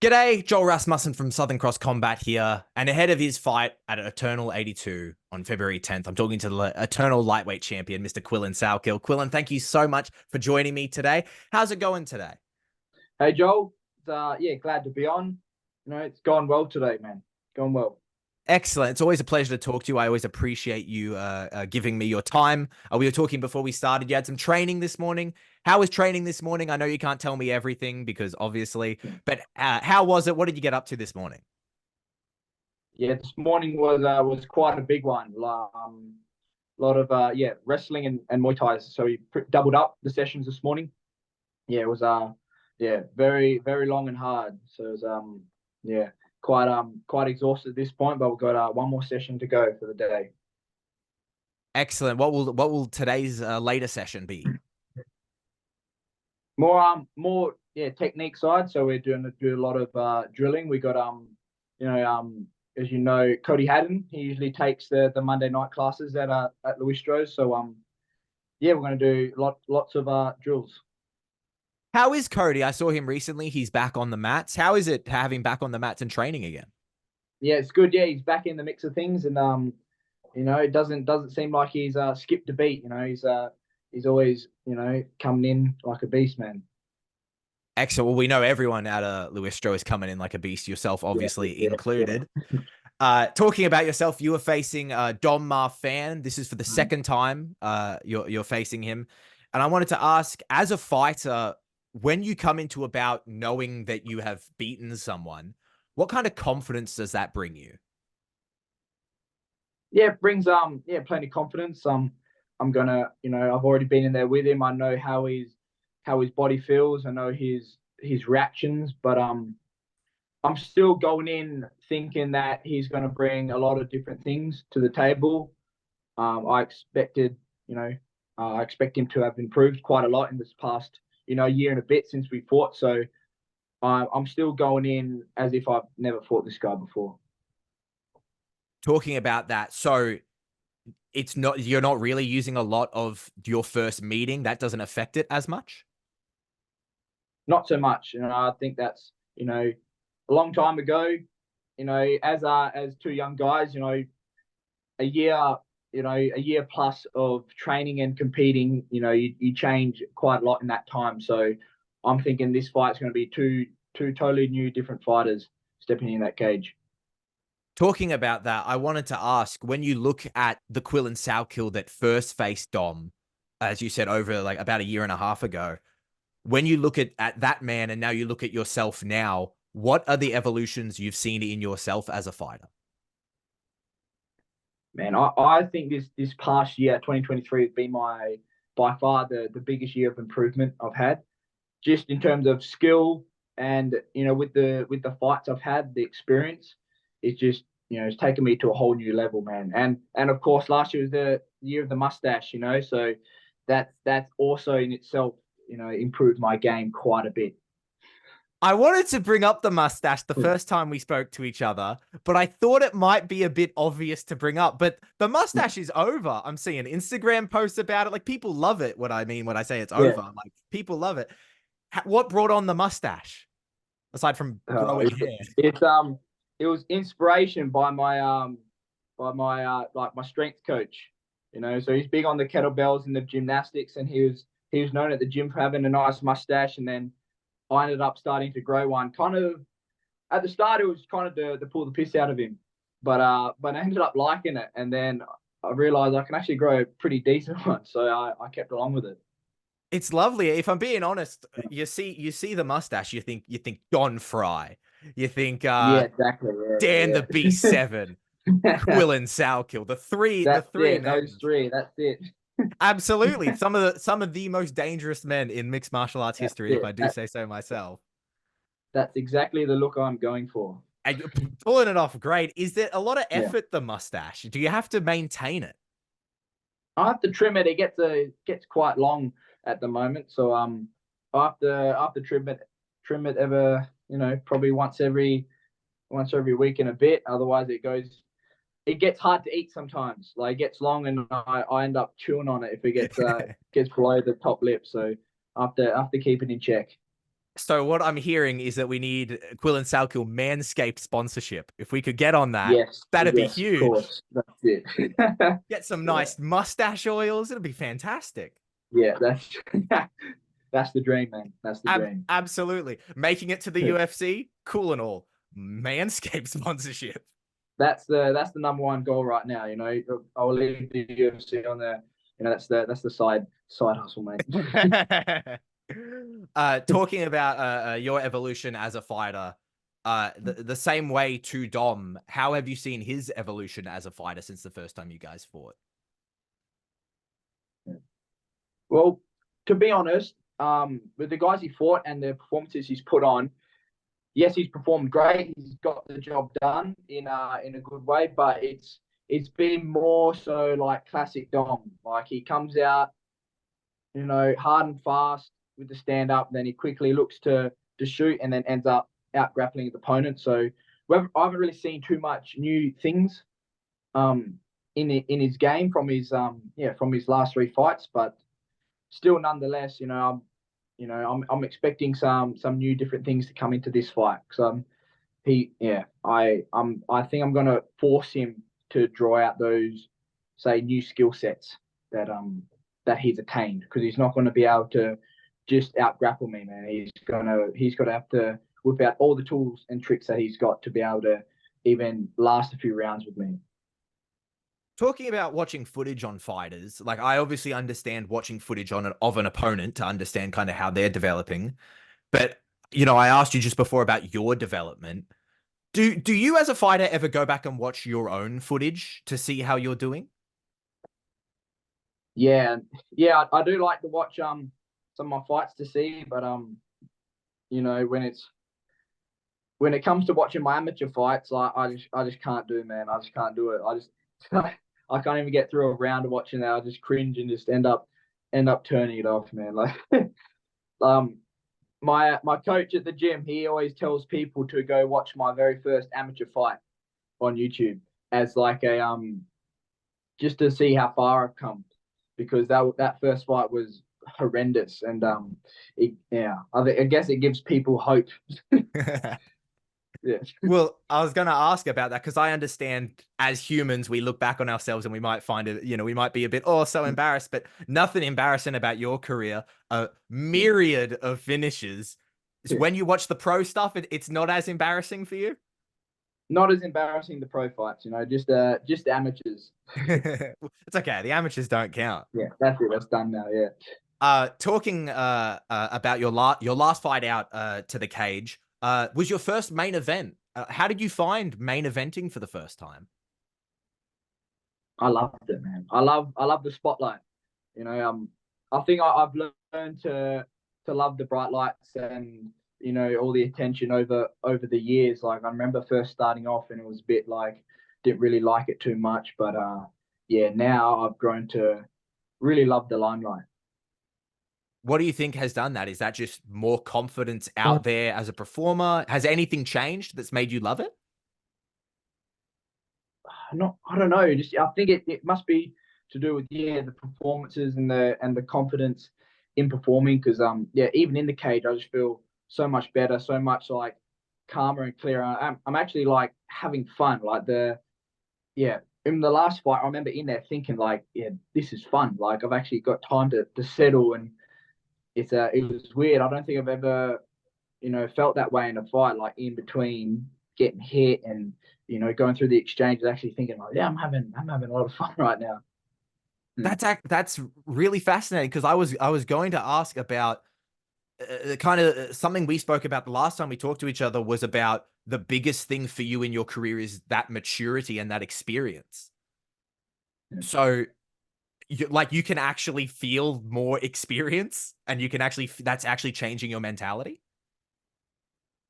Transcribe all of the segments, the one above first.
G'day, Joel Rasmussen from Southern Cross Combat here, and ahead of his fight at Eternal 82 on February 10th, I'm talking to the Eternal Lightweight Champion, Mr. Quillan Salkilld. Quillan, thank you so much for joining me today. How's it going today? Hey Joel, yeah, glad to be on. It's gone well today, man. Gone well. Excellent. It's always a pleasure to talk to you. I always appreciate you giving me your time. We were talking before we started. You had some training this morning. How was training this morning? I know you can't tell me everything because obviously, but how was it? What did you get up to this morning? Yeah, this morning was quite a big one. A lot of wrestling and Muay Thai. So we doubled up the sessions this morning. Yeah, it was very very long and hard. So it was quite exhausted at this point, but we've got one more session to go for the day. Excellent. What will today's later session be? More technique side. So we're do a lot of drilling. We got as you know, Cody Haddon. He usually takes the Monday night classes at Luistros. So we're going to do lots of drills. How is Cody? I saw him recently. He's back on the mats. How is it to have him back on the mats and training again? Yeah, it's good. Yeah, he's back in the mix of things, and it doesn't seem like he's skipped a beat. He's always coming in like a beast, man. Excellent. Well, we know everyone out of Luistro is coming in like a beast, yourself obviously included. Talking about yourself, you were facing Dom Marfan. This is for the second time you're facing him. And I wanted to ask, as a fighter, when you come into a bout knowing that you have beaten someone, what kind of confidence does that bring you? Yeah, it brings plenty of confidence. I'm gonna, I've already been in there with him. I know how his body feels. I know his reactions, but I'm still going in thinking that he's going to bring a lot of different things to the table. I expect him to have improved quite a lot in this past, year and a bit since we fought. So I'm still going in as if I've never fought this guy before. Talking about that, so you're not really using a lot of your first meeting. That doesn't affect it as much. Not so much. I think that's a long time ago. As two young guys, a year plus of training and competing, you change quite a lot in that time. So I'm thinking this fight's going to be two totally new, different fighters stepping in that cage. Talking about that, I wanted to ask, when you look at the Quillan Salkilld that first faced Dom, as you said, over like about a year and a half ago, when you look at that man and now you look at yourself now, what are the evolutions you've seen in yourself as a fighter? Man, I think this past year, 2023, has been by far the biggest year of improvement I've had, just in terms of skill and with the fights I've had, the experience. It's just it's taken me to a whole new level, man. And of course, last year was the year of the mustache, so that's also in itself improved my game quite a bit. I wanted to bring up the mustache the first time we spoke to each other, but I thought it might be a bit obvious to bring up. But the mustache is over. I'm seeing Instagram posts about it. Like, people love it. What I mean when I say it's over, like, people love it. What brought on the mustache aside from growing hair? It was inspiration by my my strength coach. So he's big on the kettlebells and the gymnastics, and he was known at the gym for having a nice mustache. And then I ended up starting to grow one. Kind of at the start, it was kind of to pull the piss out of him, but I ended up liking it, and then I realized I can actually grow a pretty decent one, so I kept along with it. It's lovely. If I'm being honest, you see the mustache, you think Don Fry, you think Yeah, exactly. Dan Yeah, the B7, Quillan Salkilld, the three men. Those three. That's it. Absolutely, some of the most dangerous men in mixed martial arts history, if I do say so myself. That's exactly the look I'm going for. And you're pulling it off great. Is there a lot of effort, the mustache? Do you have to maintain it? I have to trim it. It gets quite long at the moment, so I have to trim it ever probably once every week and a bit. Otherwise, it gets hard to eat sometimes. Like, it gets long, and I end up chewing on it if it gets gets below the top lip. So I have to keep it in check. So what I'm hearing is that we need Quillan Salkilld Manscaped sponsorship. If we could get on that, Yes, that'd be yes, of huge. course. That's it. Get some Yeah, nice mustache oils. It'll be fantastic. yeah, that's that's the dream, man. That's the dream. Absolutely. Making it to the UFC, cool and all. Manscaped sponsorship. That's the number one goal right now. I'll leave the UFC on there. That's the side hustle, mate. Talking about your evolution as a fighter, the same way to Dom, how have you seen his evolution as a fighter since the first time you guys fought? Well, to be honest, with the guys he fought and the performances he's put on, yes, he's performed great. He's got the job done in a good way, but it's been more so like classic Dom. Like he comes out, hard and fast with the stand up, then he quickly looks to shoot and then ends up out grappling his opponent. So I haven't really seen too much new things in his game from his last three fights, but still nonetheless, I'm expecting some new different things to come into this fight. So I think I'm gonna force him to draw out those, say, new skill sets that he's attained, because he's not going to be able to just out grapple me, man. He's got to have to whip out all the tools and tricks that he's got to be able to even last a few rounds with me. Talking about watching footage on fighters, like I obviously understand watching footage of an opponent to understand kind of how they're developing. But, I asked you just before about your development. Do you as a fighter ever go back and watch your own footage to see how you're doing? Yeah, yeah, I do like to watch some of my fights to see, but when it comes to watching my amateur fights, like I just can't do, man. I just can't do it. I can't even get through a round of watching that. I just cringe and just end up turning it off, man. Like um my coach at the gym, he always tells people to go watch my very first amateur fight on YouTube as like a just to see how far I've come, because that first fight was horrendous, and I guess it gives people hope. Yeah. Well, I was going to ask about that because I understand as humans, we look back on ourselves and we might find it, we might be a bit, so embarrassed, but nothing embarrassing about your career. A myriad of finishes. So Yeah. when you watch the pro stuff, it's not as embarrassing for you? Not as embarrassing the pro fights, just amateurs. It's okay. The amateurs don't count. Yeah, that's it. That's done now. Yeah. Talking about your last fight out to the cage was your first main event. How did you find main eventing for the first time? I loved it, man. I love the spotlight. I think I've learned to love the bright lights and all the attention over the years. Like I remember first starting off, and it was a bit like didn't really like it too much, but yeah, now I've grown to really love the limelight. What do you think has done that? Is that just more confidence out there as a performer? Has anything changed that's made you love it? I don't know. Just I think it must be to do with the performances and the confidence in performing. Because even in the cage, I just feel so much better, so much like calmer and clearer. I'm actually like having fun. Like in the last fight, I remember in there thinking like, yeah, this is fun. Like I've actually got time to settle, and it was weird. I don't think I've ever felt that way in a fight, like in between getting hit and going through the exchanges, actually thinking like, yeah, I'm having a lot of fun right now. That's really fascinating because I was going to ask about kind of something we spoke about the last time we talked to each other was about the biggest thing for you in your career is that maturity and that experience. So you can actually feel more experience and you can actually that's actually changing your mentality.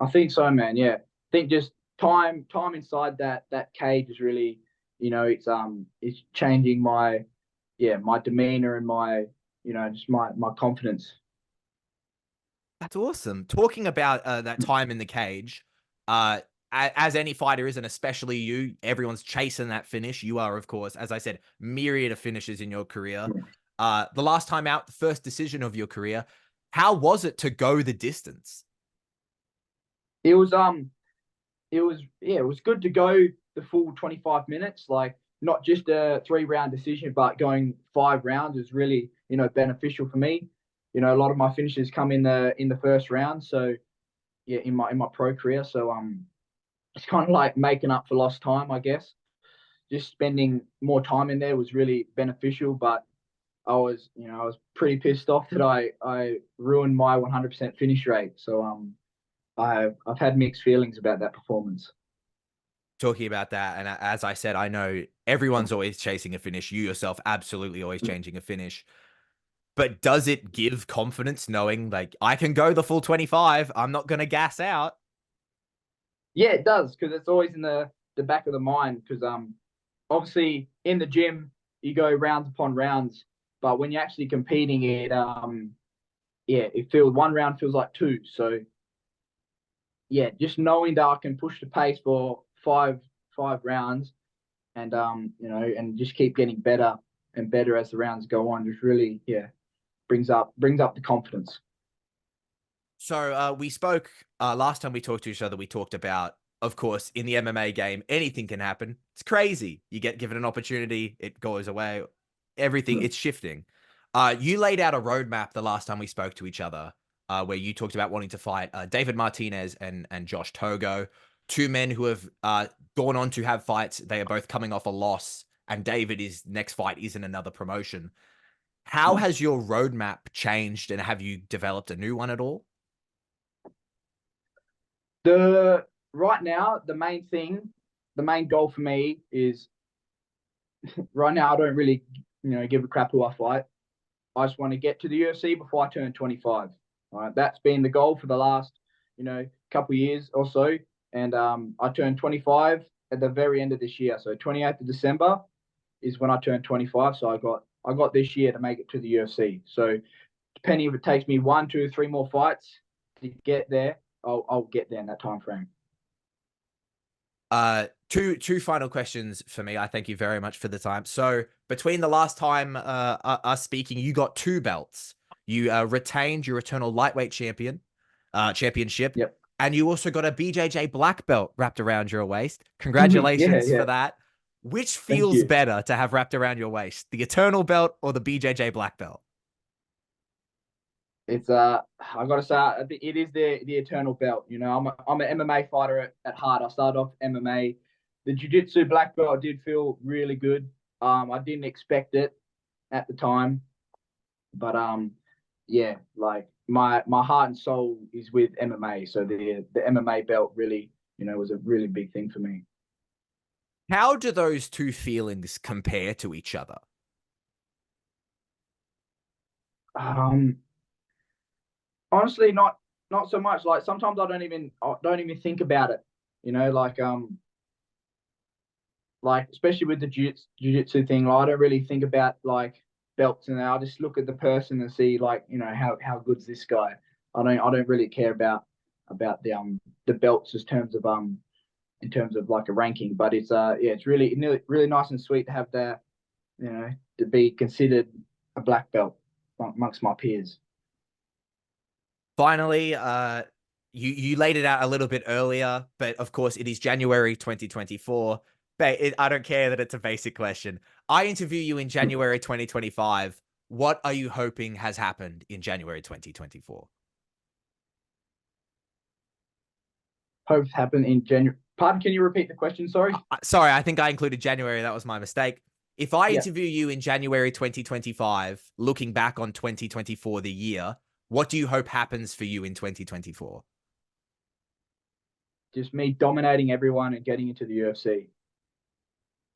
I think so, man. Yeah, I think just time inside that cage is really, it's changing my demeanor and my just my confidence. That's awesome. Talking about that time in the cage, uh, as any fighter is, and especially you, everyone's chasing that finish. You are, of course, as I said, myriad of finishes in your career. The last time out, the first decision of your career, how was it to go the distance? It was it was good to go the full 25 minutes, like not just a 3 round decision, but going 5 rounds is really, beneficial for me. A lot of my finishes come in the first round, so yeah, in my pro career. So it's kind of like making up for lost time, I guess. Just spending more time in there was really beneficial, but I was pretty pissed off that I ruined my 100% finish rate. So I've had mixed feelings about that performance. Talking about that, and as I said, I know everyone's always chasing a finish. You yourself, absolutely always changing a finish. But does it give confidence knowing like I can go the full 25? I'm not going to gas out. Yeah, it does, because it's always in the back of the mind. Because obviously in the gym you go rounds upon rounds, but when you're actually competing, it feels 1 round feels like two. So yeah, just knowing that I can push the pace for five rounds, and and just keep getting better and better as the rounds go on, just really, brings up the confidence. So we spoke last time we talked to each other. We talked about, of course, in the MMA game, anything can happen. It's crazy. You get given an opportunity, it goes away. Everything, it's shifting. You laid out a roadmap the last time we spoke to each other, where you talked about wanting to fight David Martinez and Josh Togo, two men who have gone on to have fights. They are both coming off a loss, and David's next fight isn't another promotion. How has your roadmap changed, and have you developed a new one at all? The Right now, the main goal for me is, right now I don't really, give a crap who I fight. I just want to get to the UFC before I turn 25. All right, that's been the goal for the last, couple of years or so. And I turned 25 at the very end of this year. So 28th of December is when I turned 25. So I got this year to make it to the UFC. So depending if it takes me 1, 2, 3 more fights to get there, I'll get there in that time frame. Two final questions for me. I thank you very much for the time. So between the last time us speaking, you got two belts. You retained your eternal lightweight championship, Yep. and you also got a BJJ black belt wrapped around your waist. Yeah, Congratulations for yeah. that. Which Thank feels you. better to have wrapped around your waist, the eternal belt or the BJJ black belt? It's I gotta say, it is the eternal belt. I'm an MMA fighter at heart. I started off MMA. The jiu-jitsu black belt did feel really good. I didn't expect it at the time, but yeah, like my heart and soul is with MMA. So the MMA belt really, was a really big thing for me. How do those two feelings compare to each other? Um, Honestly, not so much. Like sometimes I don't even think about it. Like especially with the jiu-jitsu thing, like, I don't really think about like belts, and I just look at the person and see, like, how good's this guy. I don't really care about the belts as terms of in terms of like a ranking, but it's yeah, it's really nice and sweet to have that, to be considered a black belt amongst my peers. Finally, you laid it out a little bit earlier, but of course it is January 2024. I don't care that it's a basic question. I interview you in January 2025. What are you hoping has happened in January 2024? Hopes happen in January. Pardon, can you repeat the question? Sorry. Sorry, I think I included January. That was my mistake. If I Yeah, interview you in January 2025, looking back on 2024, the year, what do you hope happens for you in 2024? just me dominating everyone and getting into the UFC.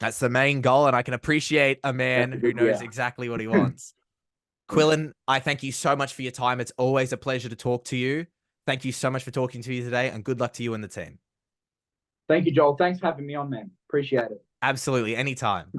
That's the main goal, and I can appreciate a man That's a who good knows year. exactly what he wants. Yeah. Quillan, I thank you so much for your time. It's always a pleasure to talk to you. Thank you so much for talking to me today, and good luck to you and the team. Thank you, Joel. Thanks for having me on, man. Appreciate it. Absolutely, anytime.